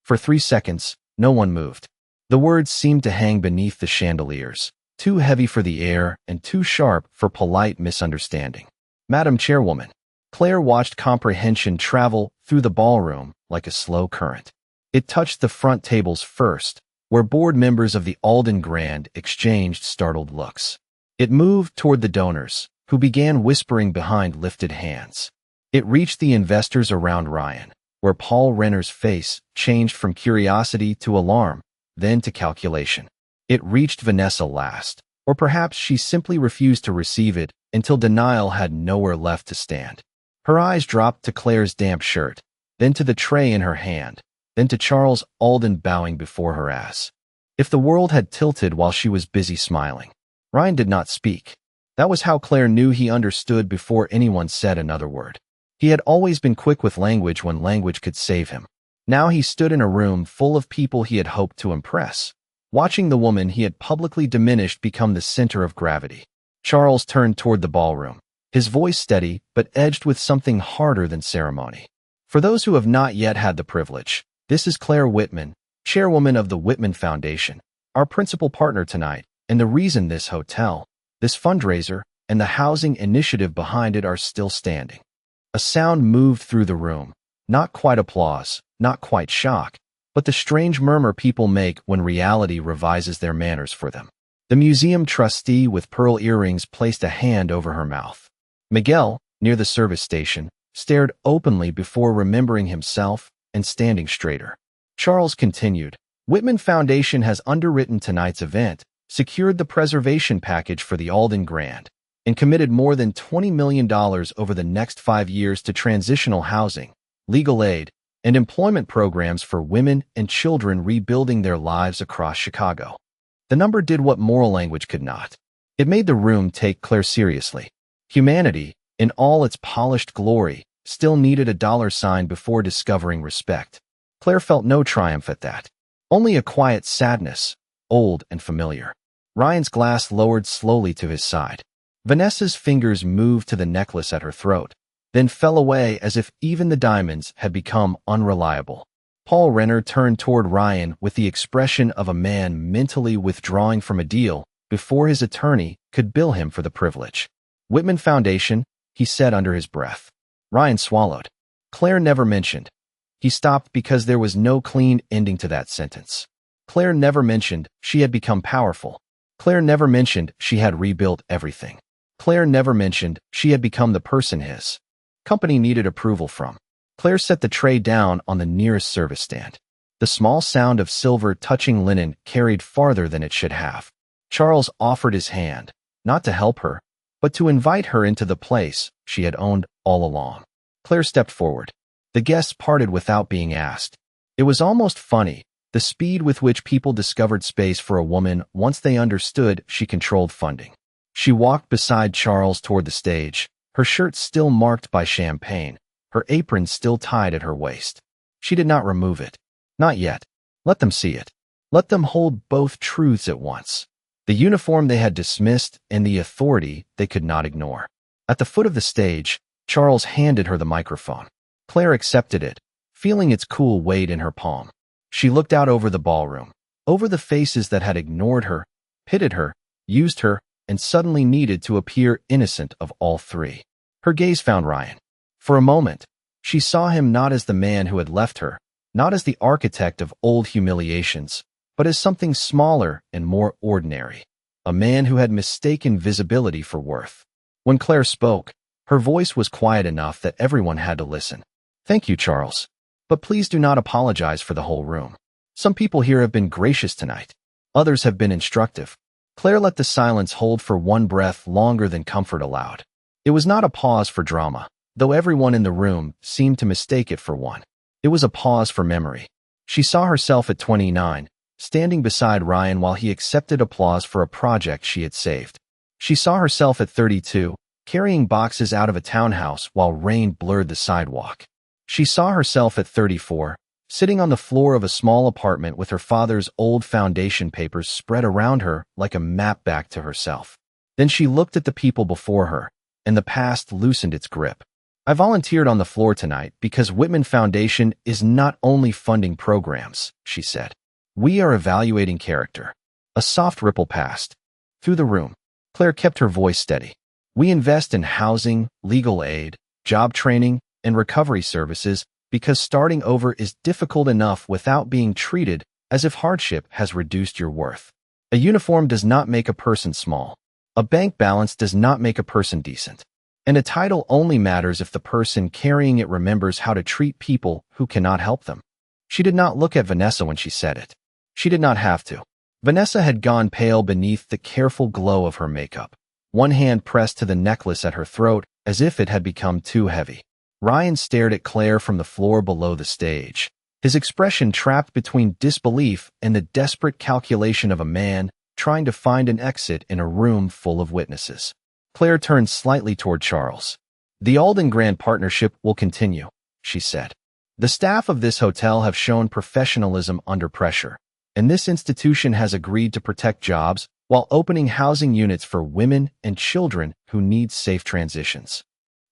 For 3 seconds, no one moved. The words seemed to hang beneath the chandeliers, too heavy for the air and too sharp for polite misunderstanding. "Madam Chairwoman." Claire watched comprehension travel through the ballroom like a slow current. It touched the front tables first, where board members of the Alden Grand exchanged startled looks. It moved toward the donors, who began whispering behind lifted hands. It reached the investors around Ryan, where Paul Renner's face changed from curiosity to alarm, then to calculation. It reached Vanessa last, or perhaps she simply refused to receive it until denial had nowhere left to stand. Her eyes dropped to Claire's damp shirt, then to the tray in her hand, then to Charles Alden bowing before her as if the world had tilted while she was busy smiling. Ryan did not speak. That was how Claire knew he understood before anyone said another word. He had always been quick with language when language could save him. Now he stood in a room full of people he had hoped to impress, watching the woman he had publicly diminished become the center of gravity. Charles turned toward the ballroom, his voice steady but edged with something harder than ceremony. "For those who have not yet had the privilege, this is Claire Whitman, chairwoman of the Whitman Foundation, our principal partner tonight, and the reason this hotel, this fundraiser, and the housing initiative behind it are still standing." A sound moved through the room, not quite applause, not quite shock, but the strange murmur people make when reality revises their manners for them. The museum trustee with pearl earrings placed a hand over her mouth. Miguel, near the service station, stared openly before remembering himself and standing straighter. Charles continued, "Whitman Foundation has underwritten tonight's event, secured the preservation package for the Alden Grand, and committed more than $20 million over the next 5 years to transitional housing, legal aid, and employment programs for women and children rebuilding their lives across Chicago." The number did what moral language could not. It made the room take Claire seriously. Humanity, in all its polished glory, still needed a dollar sign before discovering respect. Claire felt no triumph at that. Only a quiet sadness, old and familiar. Ryan's glass lowered slowly to his side. Vanessa's fingers moved to the necklace at her throat, then fell away as if even the diamonds had become unreliable. Paul Renner turned toward Ryan with the expression of a man mentally withdrawing from a deal before his attorney could bill him for the privilege. "Whitman Foundation," he said under his breath. Ryan swallowed. Claire never mentioned. He stopped because there was no clean ending to that sentence. Claire never mentioned she had become powerful. Claire never mentioned she had rebuilt everything. Claire never mentioned she had become the person his company needed approval from. Claire set the tray down on the nearest service stand. The small sound of silver touching linen carried farther than it should have. Charles offered his hand, not to help her, but to invite her into the place she had owned all along. Claire stepped forward. The guests parted without being asked. It was almost funny, The speed with which people discovered space for a woman once they understood she controlled funding. She walked beside Charles toward the stage, her shirt still marked by champagne, her apron still tied at her waist. She did not remove it. Not yet. Let them see it. Let them hold both truths at once. The uniform they had dismissed and the authority they could not ignore. At the foot of the stage, Charles handed her the microphone. Claire accepted it, feeling its cool weight in her palm. She looked out over the ballroom, over the faces that had ignored her, pitied her, used her, and suddenly needed to appear innocent of all three. Her gaze found Ryan. For a moment, she saw him not as the man who had left her, not as the architect of old humiliations, but as something smaller and more ordinary, a man who had mistaken visibility for worth. When Claire spoke, her voice was quiet enough that everyone had to listen. "Thank you, Charles. But please do not apologize for the whole room. Some people here have been gracious tonight. Others have been instructive." Claire let the silence hold for one breath longer than comfort allowed. It was not a pause for drama, though everyone in the room seemed to mistake it for one. It was a pause for memory. She saw herself at 29, standing beside Ryan while he accepted applause for a project she had saved. She saw herself at 32, carrying boxes out of a townhouse while rain blurred the sidewalk. She saw herself at 34, sitting on the floor of a small apartment with her father's old foundation papers spread around her like a map back to herself. Then she looked at the people before her, and the past loosened its grip. "I volunteered on the floor tonight because Whitman Foundation is not only funding programs," she said. "We are evaluating character." A soft ripple passed through the room. Claire kept her voice steady. "We invest in housing, legal aid, job training, and recovery services because starting over is difficult enough without being treated as if hardship has reduced your worth. A uniform does not make a person small. A bank balance does not make a person decent. And a title only matters if the person carrying it remembers how to treat people who cannot help them." She did not look at Vanessa when she said it. She did not have to. Vanessa had gone pale beneath the careful glow of her makeup. One hand pressed to the necklace at her throat as if it had become too heavy. Ryan stared at Claire from the floor below the stage, his expression trapped between disbelief and the desperate calculation of a man trying to find an exit in a room full of witnesses. Claire turned slightly toward Charles. "The Alden Grand Partnership will continue," she said. "The staff of this hotel have shown professionalism under pressure, and this institution has agreed to protect jobs while opening housing units for women and children who need safe transitions."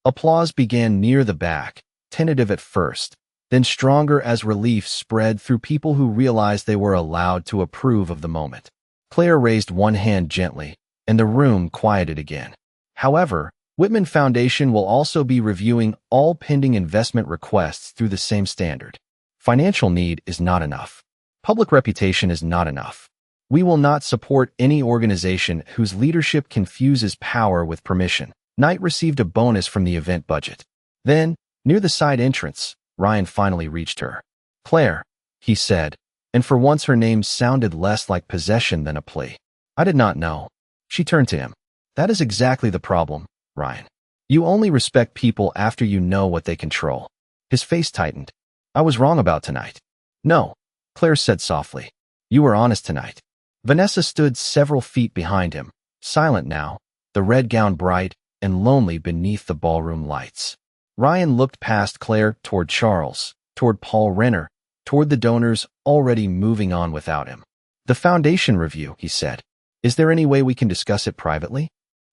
Applause began near the back, tentative at first, then stronger as relief spread through people who realized they were allowed to approve of the moment. Claire raised one hand gently, and the room quieted again. "However, Whitman Foundation will also be reviewing all pending investment requests through the same standard. Financial need is not enough. Public reputation is not enough. We will not support any organization whose leadership confuses power with permission." Knight received a bonus from the event budget. Then, near the side entrance, Ryan finally reached her. "Claire," he said, and for once her name sounded less like possession than a plea. "I did not know." She turned to him. "That is exactly the problem, Ryan. You only respect people after you know what they control." His face tightened. "I was wrong about tonight." "No," Claire said softly. "You were honest tonight." Vanessa stood several feet behind him, silent now, the red gown bright and lonely beneath the ballroom lights. Ryan looked past Claire toward Charles, toward Paul Renner, toward the donors already moving on without him. "The foundation review," he said. "Is there any way we can discuss it privately?"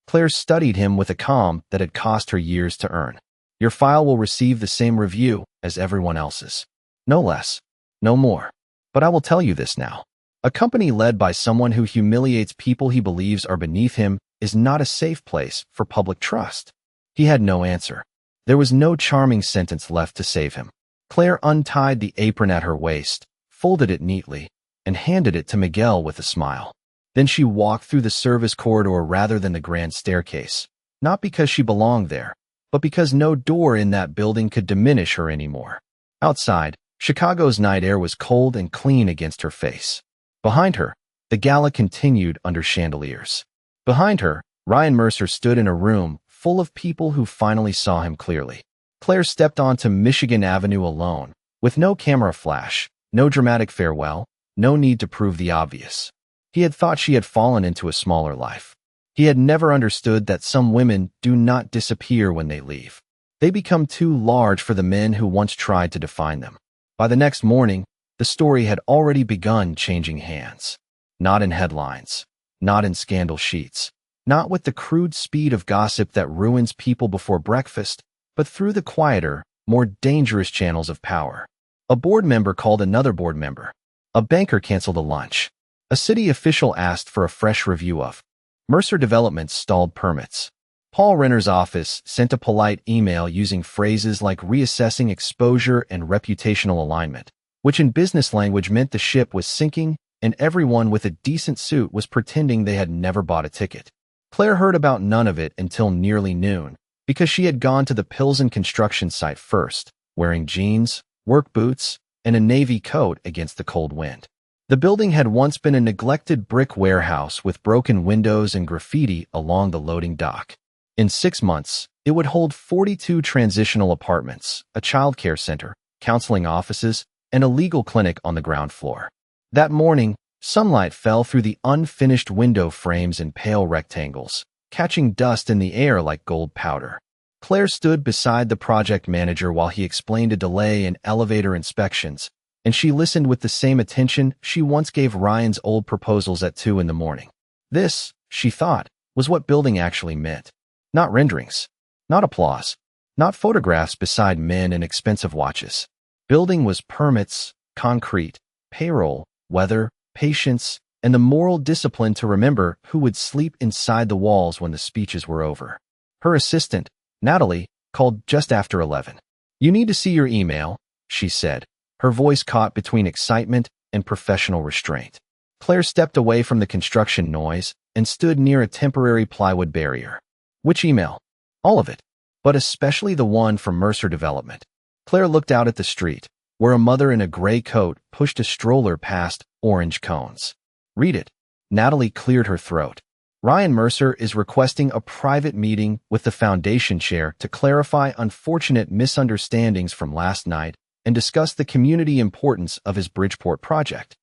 Claire studied him with a calm that had cost her years to earn. "Your file will receive the same review as everyone else's. No less, no more. But I will tell you this now. A company led by someone who humiliates people he believes are beneath him is not a safe place for public trust." He had no answer. There was no charming sentence left to save him. Claire untied the apron at her waist, folded it neatly, and handed it to Miguel with a smile. Then she walked through the service corridor rather than the grand staircase, not because she belonged there, but because no door in that building could diminish her anymore. Outside, Chicago's night air was cold and clean against her face. Behind her, the gala continued under chandeliers. Behind her, Ryan Mercer stood in a room full of people who finally saw him clearly. Claire stepped onto Michigan Avenue alone, with no camera flash, no dramatic farewell, No need to prove the obvious. He had thought she had fallen into a smaller life. He had never understood that some women do not disappear when they leave. They become too large for the men who once tried to define them. By the next morning, the story had already begun changing hands. Not in headlines, not in scandal sheets, not with the crude speed of gossip that ruins people before breakfast, but through the quieter, more dangerous channels of power. A board member called another board member. A banker canceled a lunch. A city official asked for a fresh review of. Mercer Developments stalled permits. Paul Renner's office sent a polite email using phrases like reassessing exposure and reputational alignment, which in business language meant the ship was sinking and everyone with a decent suit was pretending they had never bought a ticket. Claire heard about none of it until nearly noon, because she had gone to the Pilsen construction site first, wearing jeans, work boots, and a navy coat against the cold wind. The building had once been a neglected brick warehouse with broken windows and graffiti along the loading dock. In 6 months, it would hold 42 transitional apartments, a childcare center, counseling offices, and a legal clinic on the ground floor. That morning, sunlight fell through the unfinished window frames in pale rectangles, catching dust in the air like gold powder. Claire stood beside the project manager while he explained a delay in elevator inspections, and she listened with the same attention she once gave Ryan's old proposals at 2 in the morning. This, she thought, was what building actually meant. Not renderings, not applause, not photographs beside men and expensive watches. Building was permits, concrete, payroll, weather, patience, and the moral discipline to remember who would sleep inside the walls when the speeches were over. Her assistant, Natalie, called just after 11. "You need to see your email," she said, her voice caught between excitement and professional restraint. Claire stepped away from the construction noise and stood near a temporary plywood barrier. "Which email?" "All of it, but especially the one from Mercer Development." Claire looked out at the street, where a mother in a gray coat pushed a stroller past orange cones. "Read it." Natalie cleared her throat. "Ryan Mercer is requesting a private meeting with the foundation chair to clarify unfortunate misunderstandings from last night and discuss the community importance of his Bridgeport project."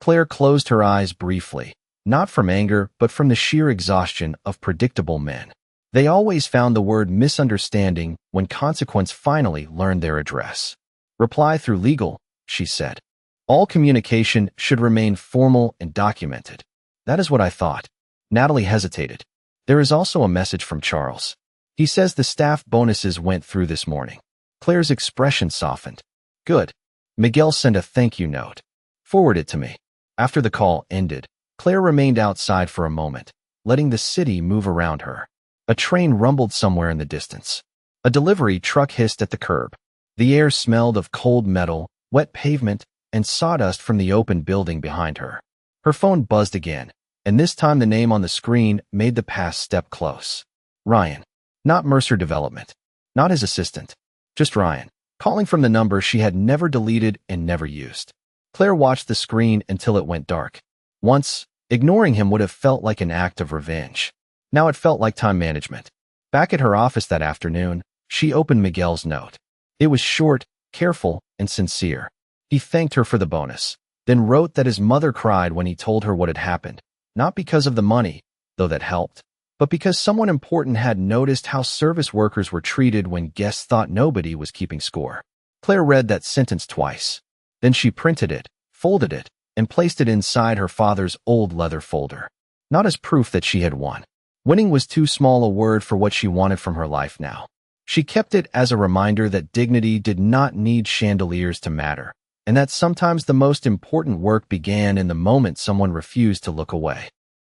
Claire closed her eyes briefly, not from anger, but from the sheer exhaustion of predictable men. They always found the word misunderstanding when consequence finally learned their address. "Reply through legal," she said. "All communication should remain formal and documented." "That is what I thought." Natalie hesitated. "There is also a message from Charles. He says the staff bonuses went through this morning." Claire's expression softened. "Good. Miguel sent a thank you note. Forward it to me." After the call ended, Claire remained outside for a moment, letting the city move around her. A train rumbled somewhere in the distance. A delivery truck hissed at the curb. The air smelled of cold metal, wet pavement, and sawdust from the open building behind her. Her phone buzzed again, and this time the name on the screen made the past step close. Ryan. Not Mercer Development. Not his assistant. Just Ryan, calling from the number she had never deleted and never used. Claire watched the screen until it went dark. Once, ignoring him would have felt like an act of revenge. Now it felt like time management. Back at her office that afternoon, she opened Miguel's note. It was short, careful, and sincere. He thanked her for the bonus, then wrote that his mother cried when he told her what had happened, not because of the money, though that helped, but because someone important had noticed how service workers were treated when guests thought nobody was keeping score. Claire read that sentence twice. Then she printed it, folded it, and placed it inside her father's old leather folder. Not as proof that she had won. Winning was too small a word for what she wanted from her life now. She kept it as a reminder that dignity did not need chandeliers to matter, and that sometimes the most important work began in the moment someone refused to look away.